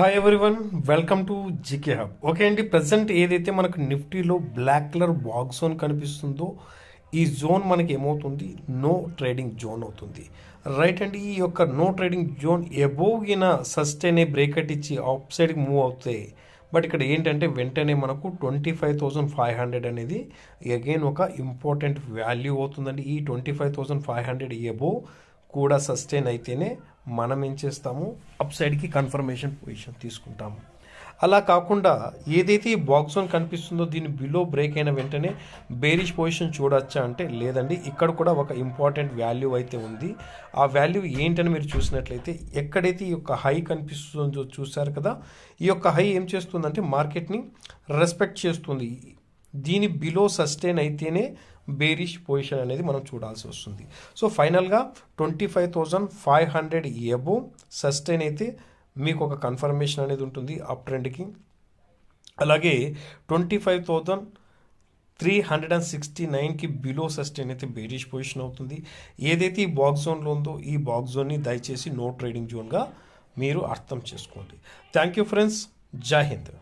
Hi everyone, welcome to GK hub. Okay అండి, present ఏదైతే మనకు నిఫ్టీలో బ్లాక్ కలర్ బాక్స్ జోన్ కనిపిస్తుందో ఈ జోన్ మనకి ఏమవుతుంది, నో ట్రేడింగ్ జోన్ అవుతుంది. రైట్ అండి, ఈ యొక్క నో ట్రేడింగ్ జోన్ ఎబోవ్ గిన సస్టైన్ బ్రేకెట్ ఇచ్చి అప్ సైడ్కి మూవ్ అవుతాయి. బట్ ఇక్కడ ఏంటంటే వెంటనే మనకు 25,500 అనేది అగైన్ ఒక ఇంపార్టెంట్ వాల్యూ అవుతుందండి. ఈ 25,500 ఎబోవ్ కూడా సస్టైన్ అయితేనే మనం ఏం చేస్తాము, అప్ సైడ్కి కన్ఫర్మేషన్ పొజిషన్ తీసుకుంటాము. అలా కాకుండా ఏదైతే ఈ బాక్స్ జోన్ కనిపిస్తుందో దీన్ని బిలో బ్రేక్ అయిన వెంటనే బేరిష్ పొజిషన్ చూడొచ్చా అంటే లేదండి. ఇక్కడ కూడా ఒక ఇంపార్టెంట్ వాల్యూ అయితే ఉంది. ఆ వాల్యూ ఏంటని మీరు చూసినట్లయితే ఎక్కడైతే ఈ యొక్క హై కనిపిస్తుందో చూశారు కదా, ఈ యొక్క హై ఏం చేస్తుందంటే మార్కెట్ని రెస్పెక్ట్ చేస్తుంది. దీని బిలో సస్టైన్ అయితేనే బేరిష్ పొజిషన్ అనేది మనం చూడాల్సి వస్తుంది. సో ఫైనల్గా 25,500 ఎబో సస్టైన్ అయితే మీకు ఒక కన్ఫర్మేషన్ అనేది ఉంటుంది అప్ ట్రెండ్కి. అలాగే 25,369కి బిలో సస్టైన్ అయితే బేరిష్ పొజిషన్ అవుతుంది. ఏదైతే ఈ బాక్స్ జోన్లో ఉందో ఈ బాక్స్ జోన్ని దయచేసి నో ట్రేడింగ్ జోన్గా మీరు అర్థం చేసుకోండి. థ్యాంక్ యూ ఫ్రెండ్స్, జై హింద్.